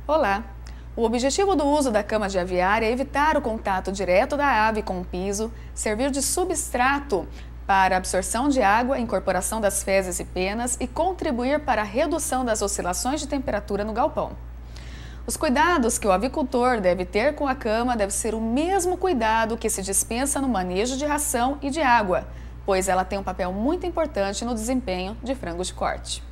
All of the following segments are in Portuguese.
Olá! O objetivo do uso da cama de aviária é evitar o contato direto da ave com o piso, servir de substrato para a absorção de água, incorporação das fezes e penas e contribuir para a redução das oscilações de temperatura no galpão. Os cuidados que o avicultor deve ter com a cama deve ser o mesmo cuidado que se dispensa no manejo de ração e de água, pois ela tem um papel muito importante no desempenho de frangos de corte.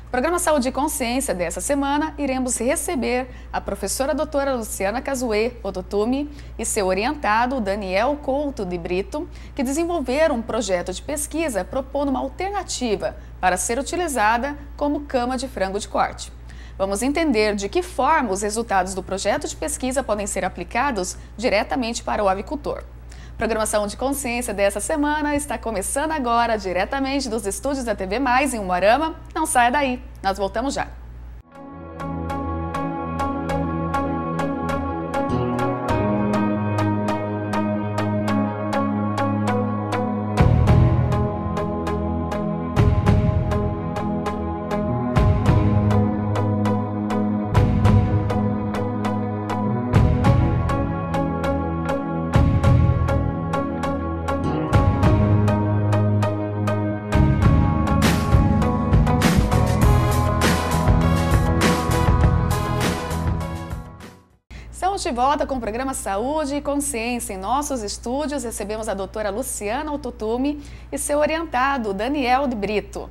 No programa Saúde e Consciência dessa semana, iremos receber a professora doutora Luciana Cazuê Ototume e seu orientado Daniel Couto de Brito, que desenvolveram um projeto de pesquisa propondo uma alternativa para ser utilizada como cama de frango de corte. Vamos entender de que forma os resultados do projeto de pesquisa podem ser aplicados diretamente para o avicultor. A programação de consciência dessa semana está começando agora, diretamente dos estúdios da TV Mais em Umuarama. Não saia daí, nós voltamos já. Estamos de volta com o programa Saúde e Consciência. Em nossos estúdios recebemos a doutora Luciana Ototume e seu orientado, Daniel de Brito.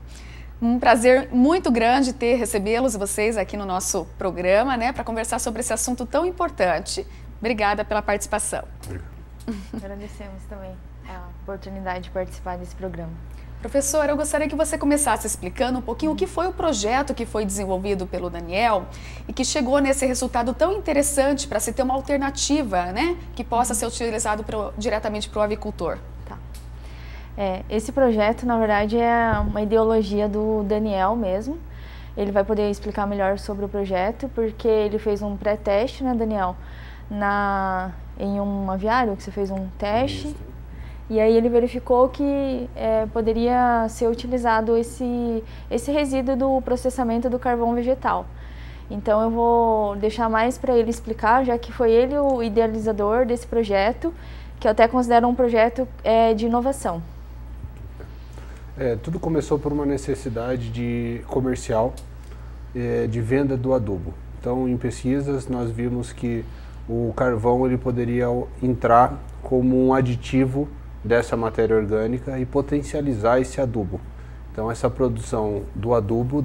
Um prazer muito grande recebê-los, vocês aqui no nosso programa, para conversar sobre esse assunto tão importante. Obrigada pela participação. Agradecemos também a oportunidade de participar desse programa. Professora, eu gostaria que você começasse explicando um pouquinho o que foi o projeto que foi desenvolvido pelo Daniel e que chegou nesse resultado tão interessante para se ter uma alternativa, que possa ser utilizado diretamente para o avicultor. Tá. Esse projeto, na verdade, é uma ideologia do Daniel mesmo. Ele vai poder explicar melhor sobre o projeto, porque ele fez um pré-teste, né, Daniel, em um aviário, que você fez um teste. Isso. E aí ele verificou que poderia ser utilizado esse resíduo do processamento do carvão vegetal. Então eu vou deixar mais para ele explicar, já que foi ele o idealizador desse projeto, que eu até considero um projeto de inovação. Tudo começou por uma necessidade comercial de venda do adubo. Então, em pesquisas, nós vimos que o carvão ele poderia entrar como um aditivo dessa matéria orgânica e potencializar esse adubo. Então essa produção do adubo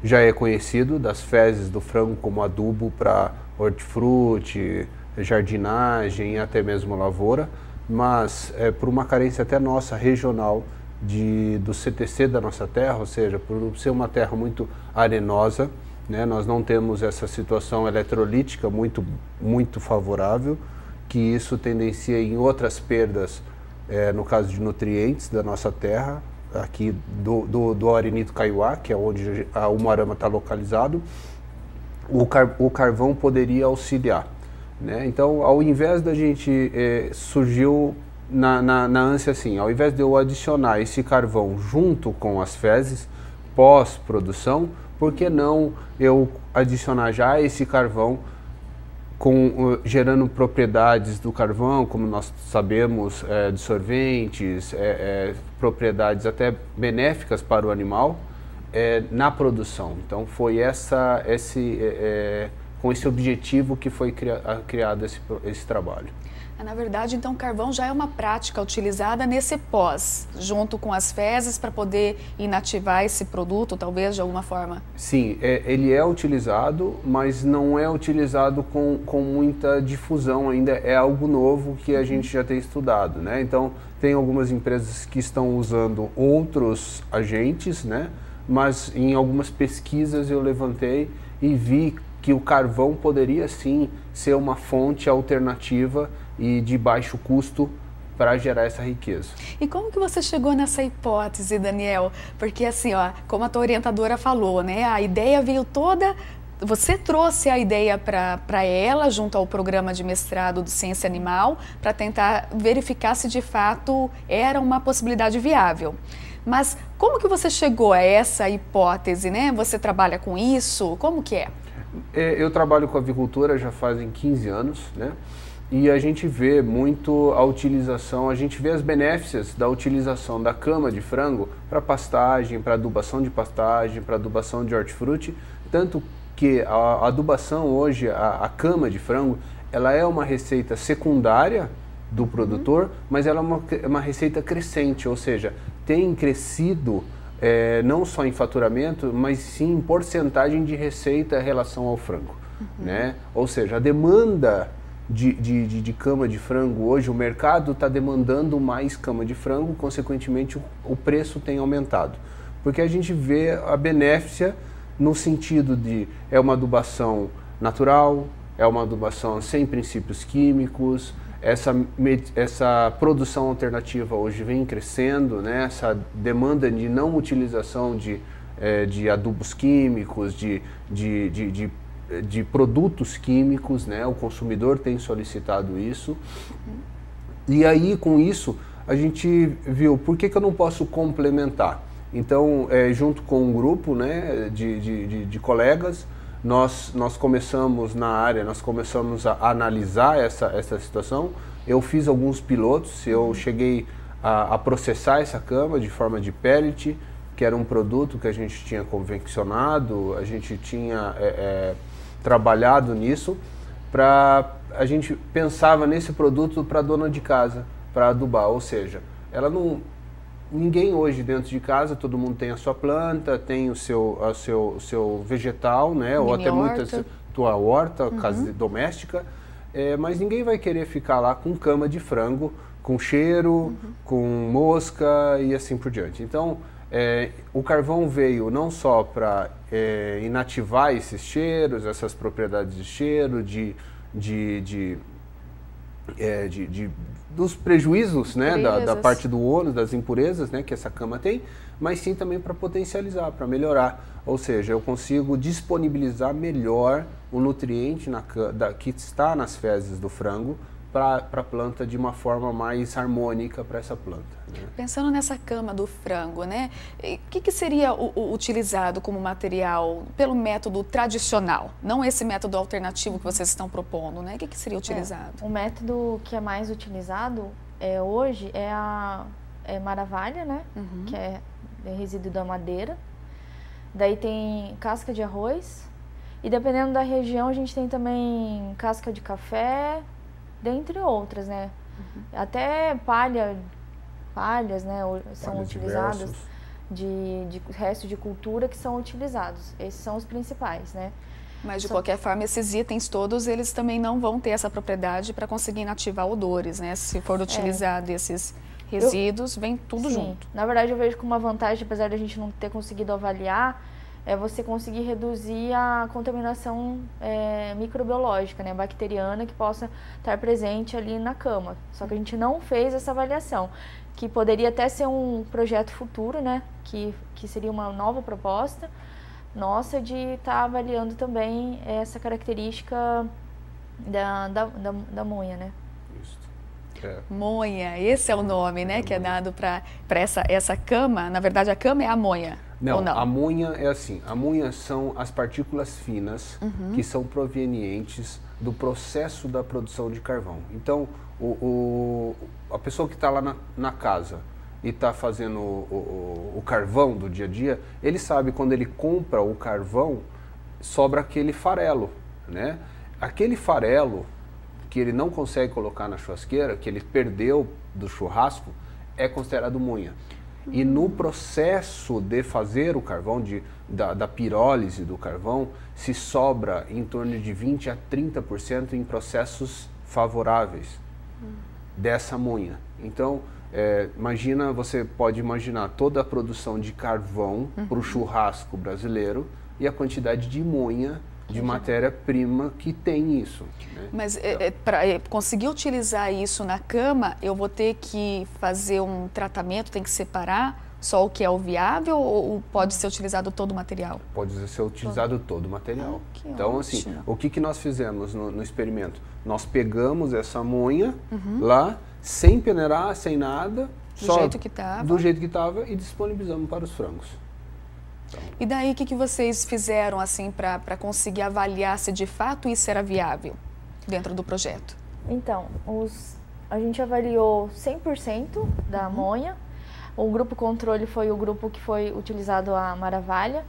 já é conhecido das fezes do frango como adubo para hortifruti, jardinagem e até mesmo lavoura, mas por uma carência até nossa regional do CTC da nossa terra, ou seja, por ser uma terra muito arenosa, nós não temos essa situação eletrolítica muito favorável, que isso tendencia em outras perdas, no caso de nutrientes da nossa terra, aqui do Arenito Kaiowá, que é onde a Umuarama está localizado, o carvão poderia auxiliar. Então, ao invés da gente, surgiu na ânsia assim, ao invés de eu adicionar esse carvão junto com as fezes, pós-produção, por que não eu adicionar já esse carvão gerando propriedades do carvão, como nós sabemos, dissolventes, propriedades até benéficas para o animal, na produção. Então foi com esse objetivo que foi criado esse trabalho. Na verdade, então, o carvão já é uma prática utilizada nesse pós, junto com as fezes, para poder inativar esse produto, talvez, de alguma forma? Sim, ele é utilizado, mas não é utilizado com muita difusão ainda. É algo novo que a gente já tem estudado, Então, tem algumas empresas que estão usando outros agentes, Mas em algumas pesquisas eu levantei e vi que o carvão poderia, sim, ser uma fonte alternativa e de baixo custo para gerar essa riqueza. E como que você chegou nessa hipótese, Daniel? Porque assim, como a tua orientadora falou, a ideia veio toda Você trouxe a ideia para ela, junto ao programa de mestrado do Ciência Animal, para tentar verificar se de fato era uma possibilidade viável. Mas como que você chegou a essa hipótese, né? Você trabalha com isso? Como que é? Eu trabalho com avicultura já fazem 15 anos, né? E a gente vê muito a utilização, a gente vê as benéficas da utilização da cama de frango para pastagem, para adubação de pastagem, para adubação de hortifruti, tanto que a adubação hoje, a cama de frango, ela é uma receita secundária do produtor, mas ela é uma receita crescente, ou seja, tem crescido não só em faturamento, mas sim em porcentagem de receita em relação ao frango, né? Ou seja, a demanda de cama de frango hoje, o mercado está demandando mais cama de frango, consequentemente o preço tem aumentado. Porque a gente vê a benéfica no sentido de uma adubação natural, é uma adubação sem princípios químicos, essa produção alternativa hoje vem crescendo, né? Essa demanda de não utilização de adubos químicos, de produtos químicos, né? O consumidor tem solicitado isso. E aí, com isso, a gente viu, por que eu não posso complementar? Então, junto com um grupo, né, de colegas, nós começamos na área, nós começamos a analisar essa situação. Eu fiz alguns pilotos, eu cheguei a processar essa cama de forma de pellet, que era um produto que a gente tinha convencionado, a gente tinha trabalhado nisso, a gente pensava nesse produto para dona de casa, para adubar, ou seja, ninguém hoje dentro de casa, todo mundo tem a sua planta, tem o seu vegetal, né? Ou até muita tua horta, casa doméstica, mas ninguém vai querer ficar lá com cama de frango, com cheiro, com mosca e assim por diante. Então, o carvão veio não só para inativar esses cheiros, essas propriedades de cheiro, dos prejuízos, né, da parte do ônus, das impurezas, né, que essa cama tem, mas sim também para potencializar, para melhorar. Ou seja, eu consigo disponibilizar melhor o nutriente que está nas fezes do frango para a planta de uma forma mais harmônica para essa planta, né? Pensando nessa cama do frango, né, o que seria utilizado como material pelo método tradicional, não esse método alternativo que vocês estão propondo, né? O que seria utilizado? O método que é mais utilizado hoje é a maravalha, né, que é resíduo da madeira. Daí tem casca de arroz e dependendo da região a gente tem também casca de café, dentre outras, né? Até palhas, né, são utilizadas, de resto de cultura que são utilizados. Esses são os principais, né? Mas de qualquer forma, esses itens todos, eles também não vão ter essa propriedade para conseguir inativar odores, né? Se for utilizado esses resíduos, vem tudo junto. Na verdade, eu vejo como uma vantagem, apesar de a gente não ter conseguido avaliar, é você conseguir reduzir a contaminação microbiológica, né, bacteriana, que possa estar presente ali na cama. Só que a gente não fez essa avaliação, que poderia até ser um projeto futuro, né, que seria uma nova proposta nossa de estar avaliando também essa característica da monha, né. Monha, esse é o nome, né, que é dado para essa cama. Na verdade, a cama é a monha. Não, a monha é assim, a monha são as partículas finas que são provenientes do processo da produção de carvão. Então, a pessoa que está lá na casa e está fazendo o carvão do dia a dia, ele sabe quando ele compra o carvão, sobra aquele farelo, né? Aquele farelo que ele não consegue colocar na churrasqueira, que ele perdeu do churrasco, é considerado monha. E no processo de fazer o carvão, da pirólise do carvão, se sobra em torno de 20% a 30% em processos favoráveis dessa monha. Então, você pode imaginar toda a produção de carvão para o churrasco brasileiro e a quantidade de monha, de matéria-prima que tem isso, né? Mas para conseguir utilizar isso na cama, eu vou ter que fazer um tratamento, tem que separar só o que é o viável ou pode ser utilizado todo o material? Pode ser utilizado todo o material. Então, assim, o que nós fizemos no experimento? Nós pegamos essa monha lá, sem peneirar, sem nada, do jeito que estava e disponibilizamos para os frangos. Então, e daí, o que vocês fizeram assim para conseguir avaliar se de fato isso era viável dentro do projeto? Então, a gente avaliou 100% da amônia. O grupo controle foi o grupo que foi utilizado a Maravalha.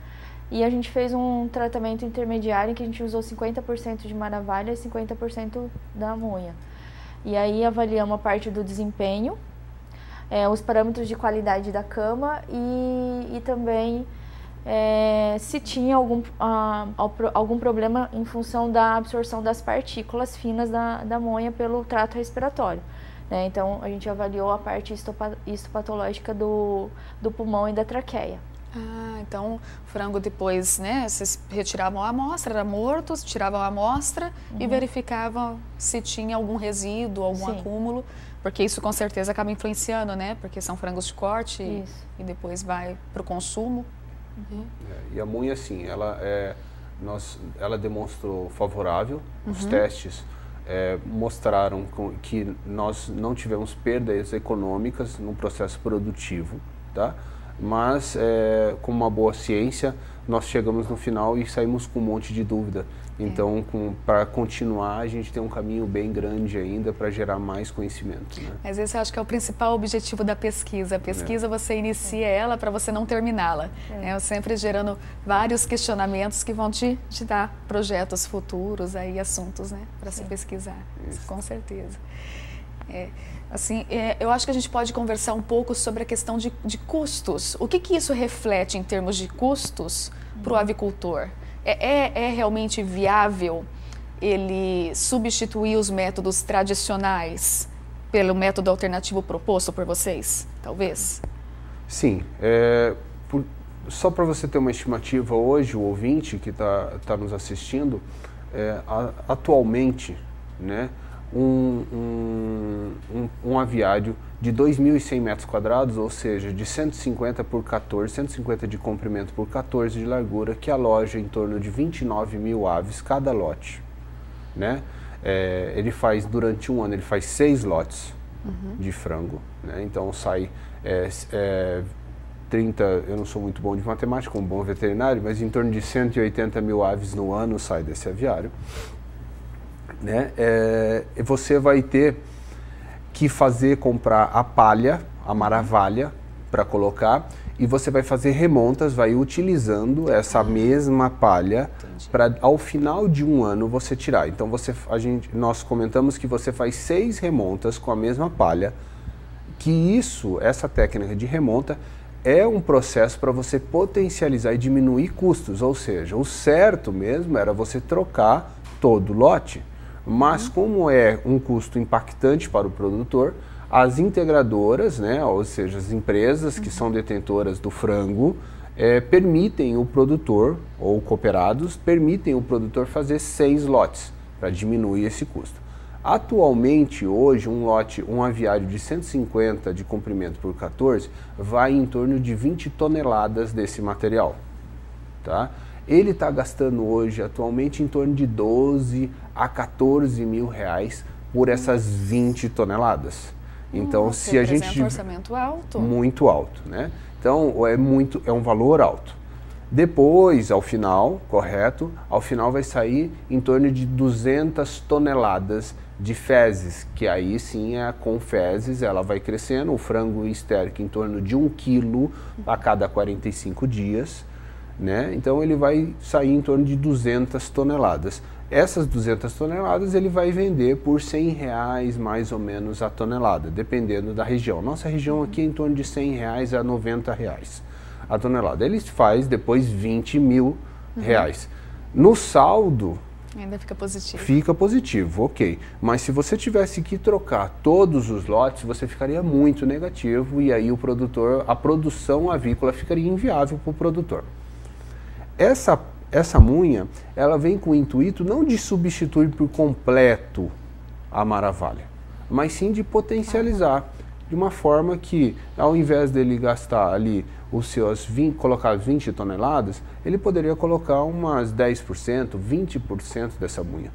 E a gente fez um tratamento intermediário em que a gente usou 50% de Maravalha e 50% da amônia. E aí avaliamos a parte do desempenho, os parâmetros de qualidade da cama e também se tinha algum problema em função da absorção das partículas finas da amônia pelo trato respiratório. Então, a gente avaliou a parte histopatológica do pulmão e da traqueia. Ah, então o frango depois, né, vocês retiravam a amostra, era morto, tiravam a amostra e verificavam se tinha algum resíduo, algum acúmulo, porque isso com certeza acaba influenciando, né, porque são frangos de corte e depois vai para o consumo. E a amônia, assim, ela demonstrou favorável, os testes mostraram que nós não tivemos perdas econômicas no processo produtivo, tá? Mas, com uma boa ciência, nós chegamos no final e saímos com um monte de dúvida. Então, para continuar, a gente tem um caminho bem grande ainda para gerar mais conhecimento, né? Mas esse eu acho que é o principal objetivo da pesquisa. A pesquisa, você inicia ela para você não terminá-la. Sempre gerando vários questionamentos que vão te dar projetos futuros, aí, assuntos, né, para se pesquisar. Isso. Com certeza. Eu acho que a gente pode conversar um pouco sobre a questão de custos. O que isso reflete em termos de custos para o avicultor? É realmente viável ele substituir os métodos tradicionais pelo método alternativo proposto por vocês, talvez? Sim. Só para você ter uma estimativa, hoje o ouvinte que tá nos assistindo, atualmente, né, um aviário de 2.100 metros quadrados, ou seja, de 150 por 14, 150 de comprimento por 14 de largura, que aloja em torno de 29 mil aves cada lote, né? Ele faz, durante um ano, ele faz 6 lotes de frango, né? Então sai 30, eu não sou muito bom de matemática, como bom veterinário, mas em torno de 180 mil aves no ano sai desse aviário. Né? Você vai ter que comprar a palha, a Maravalha, para colocar, e você vai fazer remontas, vai utilizando essa mesma palha para, ao final de um ano, você tirar. Então, nós comentamos que você faz 6 remontas com a mesma palha, que essa técnica de remonta é um processo para você potencializar e diminuir custos, ou seja, o certo mesmo era você trocar todo o lote. Mas como é um custo impactante para o produtor, as integradoras, né, ou seja, as empresas que são detentoras do frango, permitem o produtor, ou cooperados, permitem o produtor fazer 6 lotes para diminuir esse custo. Atualmente, hoje, um aviário de 150 de comprimento por 14 vai em torno de 20 toneladas desse material, tá? Ele está gastando hoje, atualmente, em torno de 12 a 14 mil reais por essas 20 toneladas. Então, se a gente... um orçamento alto. Muito alto, né? Então, é um valor alto. Depois, ao final, correto, ao final vai sair em torno de 200 toneladas de fezes, que aí sim com fezes, ela vai crescendo, o frango estérico em torno de 1 quilo a cada 45 dias, né? Então ele vai sair em torno de 200 toneladas. Essas 200 toneladas ele vai vender por R$100 mais ou menos a tonelada, dependendo da região. Nossa região aqui é em torno de R$100 a R$90 a tonelada. Ele faz depois 20 mil reais. No saldo... ainda fica positivo. Fica positivo, ok. Mas se você tivesse que trocar todos os lotes, você ficaria muito negativo e aí a produção avícola ficaria inviável para o produtor. Essa munha, ela vem com o intuito não de substituir por completo a Maravalha, mas sim de potencializar, de uma forma que, ao invés dele gastar ali colocar 20 toneladas, ele poderia colocar umas 10%, 20% dessa munha,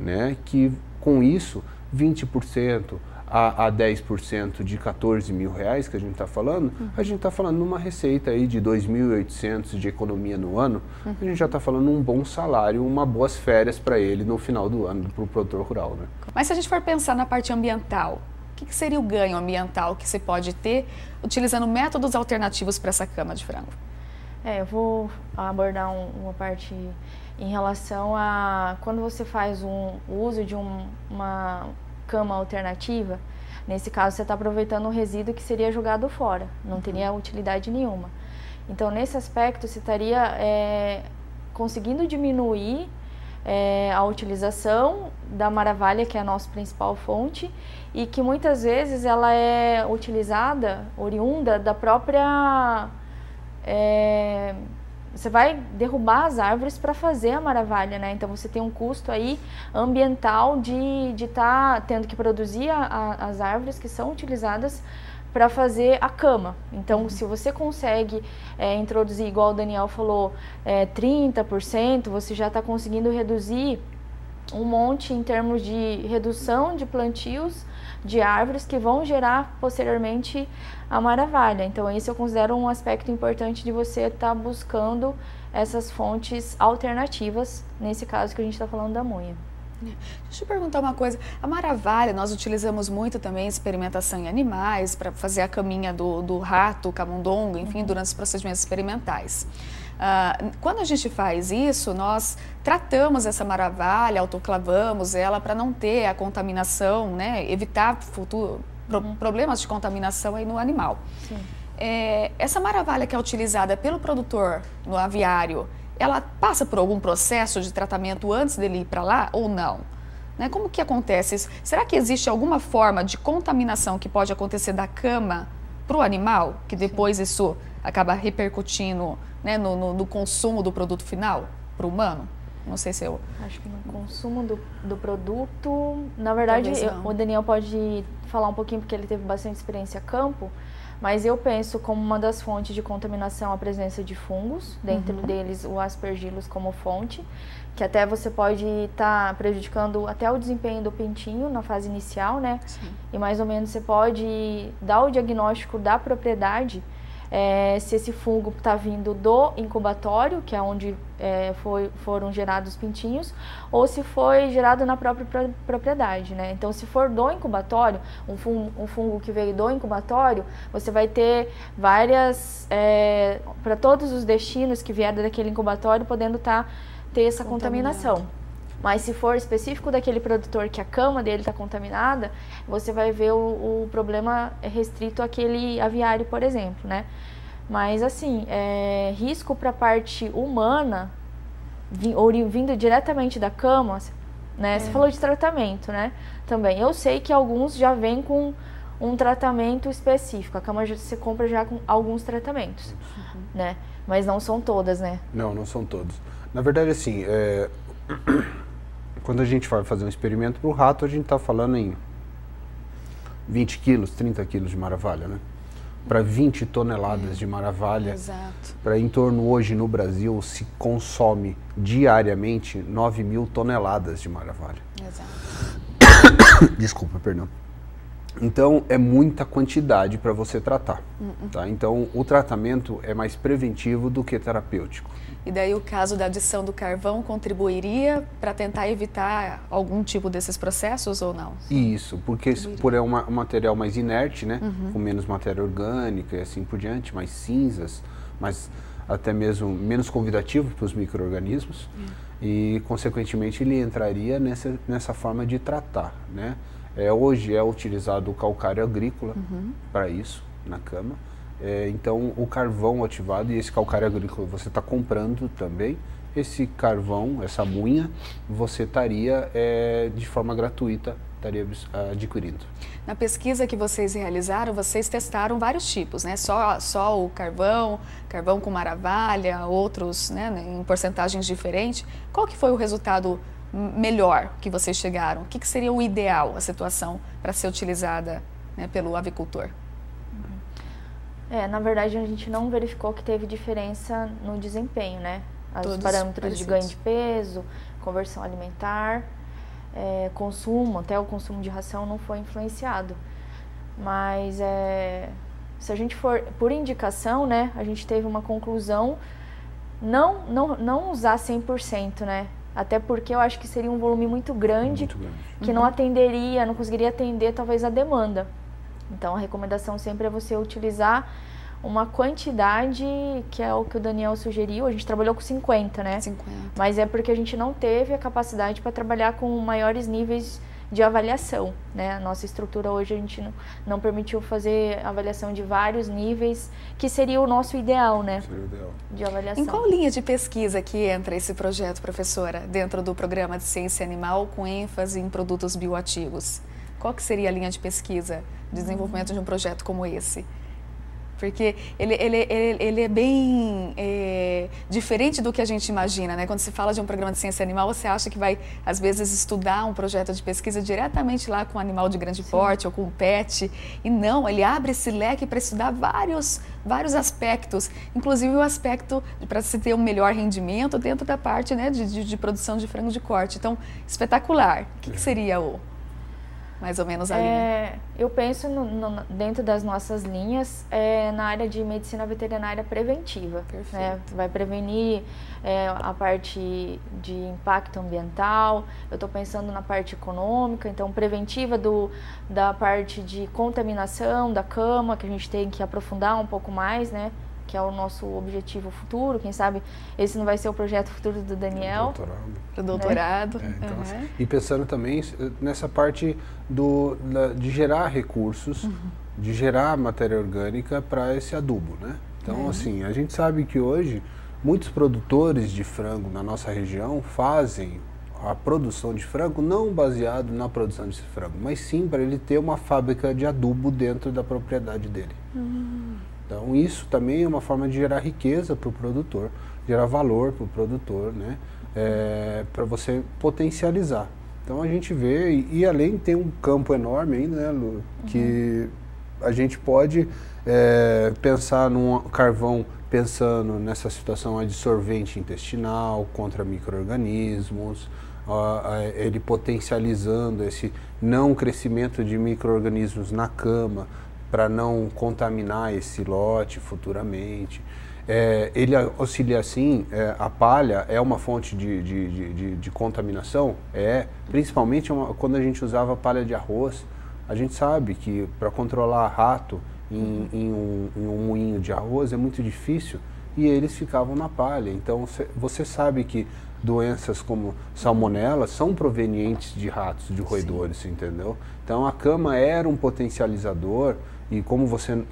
né? Que com isso, 20% a 10% de 14 mil reais que a gente está falando, a gente está falando numa receita aí de 2.800 de economia no ano, a gente já está falando um bom salário, uma boas férias para ele no final do ano, para o produtor rural, né? Mas se a gente for pensar na parte ambiental, o que seria o ganho ambiental que você pode ter utilizando métodos alternativos para essa cama de frango? Eu vou abordar uma parte em relação a quando você faz o uso de uma cama alternativa. Nesse caso, você está aproveitando o resíduo que seria jogado fora, não teria utilidade nenhuma. Então, nesse aspecto, você estaria conseguindo diminuir a utilização da maravalha, que é a nossa principal fonte, e que muitas vezes ela é utilizada, oriunda da própria... você vai derrubar as árvores para fazer a maravalha, né? Então você tem um custo aí ambiental de estar tendo que produzir as árvores que são utilizadas para fazer a cama. Então, se você consegue introduzir, igual o Daniel falou, 30%, você já está conseguindo reduzir um monte em termos de redução de plantios de árvores que vão gerar posteriormente a maravalha. Então, esse eu considero um aspecto importante de você estar buscando essas fontes alternativas, nesse caso que a gente está falando da munha. Deixa eu perguntar uma coisa, a maravalha nós utilizamos muito também em experimentação em animais, para fazer a caminha do rato, camundongo, enfim, durante os procedimentos experimentais. Quando a gente faz isso, nós tratamos essa maravalha, autoclavamos ela para não ter a contaminação, né, evitar problemas de contaminação aí no animal. Essa maravalha que é utilizada pelo produtor no aviário, ela passa por algum processo de tratamento antes dele ir para lá ou não? Né? Como que acontece isso? Será que existe alguma forma de contaminação que pode acontecer da cama para o animal, que depois isso acaba repercutindo, né, no consumo do produto final para o humano? Não sei se eu... Acho que no consumo do produto, na verdade, o Daniel pode falar um pouquinho, porque ele teve bastante experiência a campo, mas eu penso como uma das fontes de contaminação a presença de fungos, dentro deles o aspergillus como fonte, que até você pode estar prejudicando até o desempenho do pintinho na fase inicial, né? Sim. E mais ou menos você pode dar o diagnóstico da propriedade, se esse fungo está vindo do incubatório, que é onde foram gerados os pintinhos, ou se foi gerado na própria propriedade, né? Então, se for do incubatório, um fungo que veio do incubatório, você vai ter várias, para todos os destinos que vieram daquele incubatório, podendo ter essa contaminação. Mas se for específico daquele produtor que a cama dele está contaminada, você vai ver o problema restrito àquele aviário, por exemplo, né? Mas assim, risco para a parte humana, vindo diretamente da cama, né? Você falou de tratamento, né? Também. Eu sei que alguns já vêm com um tratamento específico. A cama você compra já com alguns tratamentos, né? Mas não são todas, né? Não são todas. Na verdade, assim, quando a gente vai fazer um experimento para o rato, a gente está falando em 20 quilos, 30 quilos de maravalha, né? Para 20 toneladas de maravalha, para em torno hoje no Brasil se consome diariamente 9.000 toneladas de maravalha. Desculpa, perdão. Então, é muita quantidade para você tratar. Tá? Então, o tratamento é mais preventivo do que terapêutico. E daí o caso da adição do carvão contribuiria para tentar evitar algum tipo desses processos ou não? Isso, porque por é um material mais inerte, né? Com menos matéria orgânica e assim por diante, mais cinzas, mas até mesmo menos convidativo para os micro-organismos. E, consequentemente, ele entraria nessa forma de tratar, né? Hoje é utilizado o calcário agrícola para isso, na cama. Então, o carvão ativado, e esse calcário agrícola você está comprando também, esse carvão, essa munha, você estaria de forma gratuita, estaria adquirindo. Na pesquisa que vocês realizaram, vocês testaram vários tipos, né? Só o carvão com maravalha, outros, né, em porcentagens diferentes. Qual que foi o resultado melhor que vocês chegaram? O que seria o ideal, a situação para ser utilizada, né, pelo avicultor? Na verdade, a gente não verificou que teve diferença no desempenho, né? Os parâmetros de ganho de peso, conversão alimentar, consumo, até o consumo de ração não foi influenciado. Mas se a gente for por indicação, né, a gente teve uma conclusão, não usar 100%, né? Até porque eu acho que seria um volume muito grande que não atenderia, não conseguiria atender talvez a demanda. Então a recomendação sempre é você utilizar uma quantidade, que é o que o Daniel sugeriu. A gente trabalhou com 50, né? 50. Mas é porque a gente não teve a capacidade para trabalhar com maiores níveis de avaliação, né? A nossa estrutura hoje a gente não permitiu fazer avaliação de vários níveis, que seria o nosso ideal, né? Seria o ideal. De avaliação. Em qual linha de pesquisa que entra esse projeto, professora, dentro do programa de ciência animal com ênfase em produtos bioativos? Qual que seria a linha de pesquisa de desenvolvimento de um projeto como esse? Porque ele é bem diferente do que a gente imagina, né? Quando se fala de um programa de ciência animal, você acha que vai, às vezes, estudar um projeto de pesquisa diretamente lá com um animal de grande porte ou com um pet. E não, ele abre esse leque para estudar vários aspectos, inclusive o aspecto para se ter um melhor rendimento dentro da parte, né, de produção de frango de corte. Então, espetacular. O que seria mais ou menos a linha? Eu penso dentro das nossas linhas na área de medicina veterinária preventiva. Né? Vai prevenir a parte de impacto ambiental. Eu estou pensando na parte econômica, então preventiva da parte de contaminação da cama, que a gente tem que aprofundar um pouco mais, né? Que é o nosso objetivo futuro. Quem sabe esse não vai ser o projeto futuro do Daniel. Para o doutorado. Então, e pensando também nessa parte de gerar recursos, de gerar matéria orgânica para esse adubo, né? Então, assim, a gente sabe que hoje muitos produtores de frango na nossa região fazem a produção de frango não baseado na produção de frango, mas sim para ele ter uma fábrica de adubo dentro da propriedade dele. Então, isso também é uma forma de gerar riqueza para o produtor, gerar valor para o produtor, né? Para você potencializar. Então, a gente vê, e além tem um campo enorme ainda, né, Lu, que a gente pode pensar num carvão pensando nessa situação de sorvente intestinal, contra micro-organismos, ele potencializando esse não crescimento de micro-organismos na cama, para não contaminar esse lote futuramente. Ele auxilia assim, a palha é uma fonte de contaminação, principalmente quando a gente usava palha de arroz. A gente sabe que para controlar rato em um moinho de arroz é muito difícil e eles ficavam na palha. Então você sabe que doenças como salmonela são provenientes de ratos, de roedores, entendeu? Então a cama era um potencializador. E como você,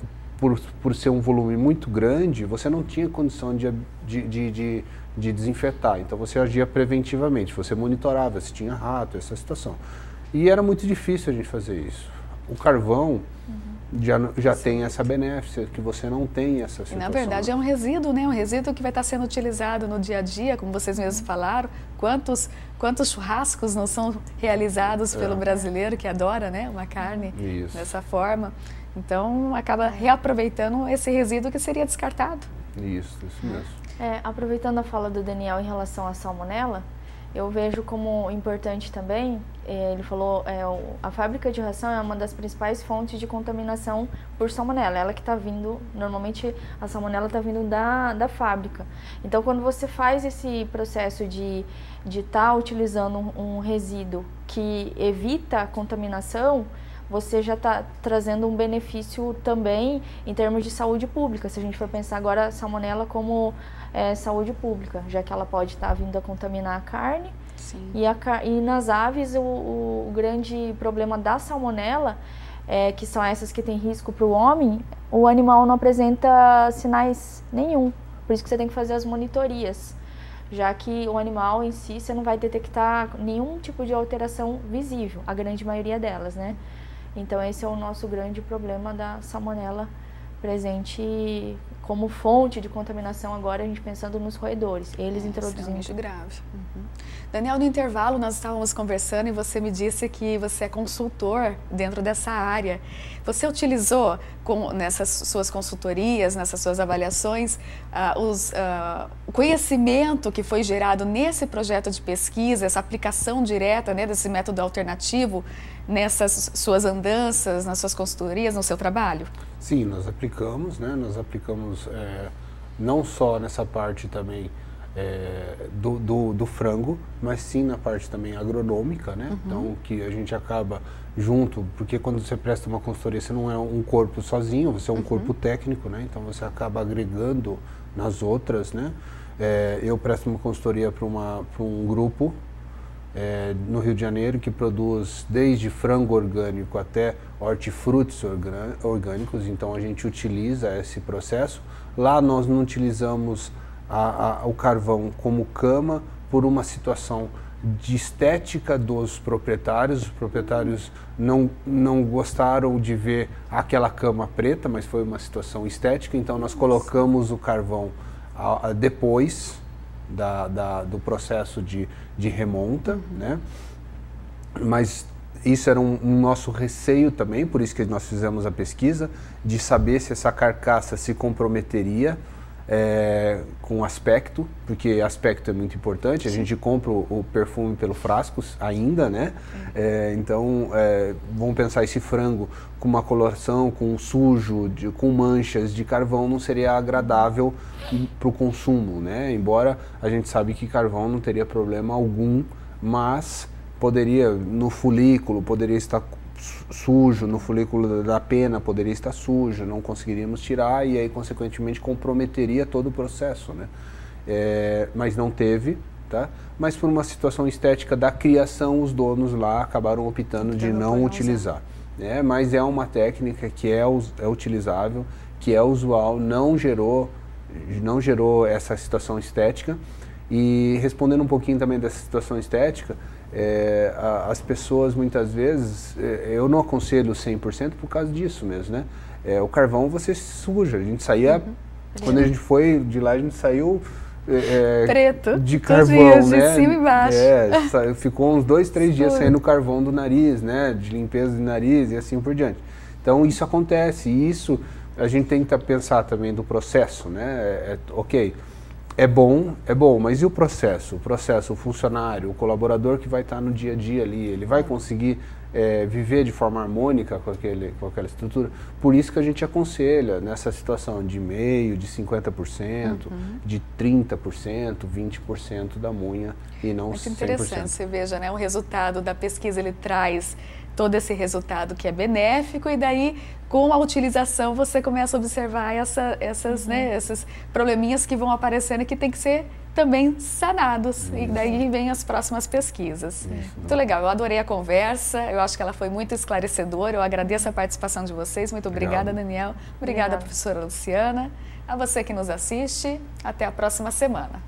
por ser um volume muito grande, você não tinha condição de desinfetar. Então você agia preventivamente, você monitorava se tinha rato, essa situação. E era muito difícil a gente fazer isso. O carvão já tem essa benéfica, que você não tem essa situação. E na verdade é um resíduo, né? Um resíduo que vai estar sendo utilizado no dia a dia, como vocês mesmos falaram. Quantos churrascos não são realizados pelo brasileiro que adora, né, uma carne dessa forma. Então, acaba reaproveitando esse resíduo que seria descartado. Isso mesmo. Aproveitando a fala do Daniel em relação à salmonela, eu vejo como importante também, ele falou, a fábrica de ração é uma das principais fontes de contaminação por salmonela. Ela que está vindo, normalmente a salmonela está vindo da fábrica. Então, quando você faz esse processo de estar utilizando um resíduo que evita a contaminação, você já está trazendo um benefício também em termos de saúde pública. Se a gente for pensar agora a salmonela como saúde pública, já que ela pode estar vindo a contaminar a carne. Sim. E nas aves, o grande problema da salmonela, que são essas que têm risco para o homem, o animal não apresenta sinais nenhum. Por isso que você tem que fazer as monitorias, já que o animal em si, você não vai detectar nenhum tipo de alteração visível, a grande maioria delas, né? Então esse é o nosso grande problema da salmonela presente como fonte de contaminação agora, a gente pensando nos roedores, eles introduzindo. Extremamente grave. Daniel, no intervalo nós estávamos conversando e você me disse que você é consultor dentro dessa área. Você utilizou nessas suas consultorias, nessas suas avaliações, o conhecimento que foi gerado nesse projeto de pesquisa, essa aplicação direta, né, desse método alternativo nessas suas andanças, nas suas consultorias, no seu trabalho? Sim, nós aplicamos, né? Nós aplicamos não só nessa parte também do frango, mas sim na parte também agronômica, né? Então, que a gente acaba junto, porque quando você presta uma consultoria, você não é um corpo sozinho, você é um corpo técnico, né? Então, você acaba agregando nas outras, né? Eu presto uma consultoria para um grupo no Rio de Janeiro que produz desde frango orgânico até hortifrutis orgânicos, então a gente utiliza esse processo. Lá nós não utilizamos o carvão como cama por uma situação de estética dos proprietários. Os proprietários não gostaram de ver aquela cama preta, mas foi uma situação estética, então nós colocamos o carvão depois do processo de remonta, né? Mas isso era um nosso receio também, por isso que nós fizemos a pesquisa, de saber se essa carcaça se comprometeria com aspecto, porque aspecto é muito importante. A gente compra o perfume pelo frasco ainda, né? Então, vamos pensar, esse frango com uma coloração, com sujo, com manchas de carvão, não seria agradável para o consumo, né? Embora a gente sabe que carvão não teria problema algum, mas poderia, no folículo, poderia estar sujo, no folículo da pena poderia estar sujo, não conseguiríamos tirar e aí consequentemente comprometeria todo o processo, né? Mas não teve, tá? Mas por uma situação estética da criação, os donos lá acabaram optando de não utilizar, né? Mas é uma técnica que é utilizável, que é usual, não gerou essa situação estética. E respondendo um pouquinho também dessa situação estética, as pessoas muitas vezes, eu não aconselho 100% por causa disso mesmo, né? O carvão você suja, a gente saía, quando a gente foi de lá, a gente saiu preto, de carvão, né? De cima e embaixo. Ficou uns 2, 3 dias saindo carvão do nariz, né? De limpeza de nariz e assim por diante. Então isso acontece, e isso a gente tem que pensar também do processo, né? Ok, é bom, mas e o processo? O processo, o funcionário, o colaborador que vai estar no dia a dia ali, ele vai conseguir viver de forma harmônica com aquela estrutura? Por isso que a gente aconselha nessa situação de meio, de 50%, de 30%, 20% da munha e não 100%. Muito interessante, você veja, né? O resultado da pesquisa, ele traz todo esse resultado que é benéfico e daí, com a utilização, você começa a observar esses probleminhas que vão aparecendo e que tem que ser também sanados. E daí vem as próximas pesquisas. Muito legal, eu adorei a conversa, eu acho que ela foi muito esclarecedora, eu agradeço a participação de vocês, muito obrigada, Daniel. Obrigada, professora Luciana. A você que nos assiste, até a próxima semana.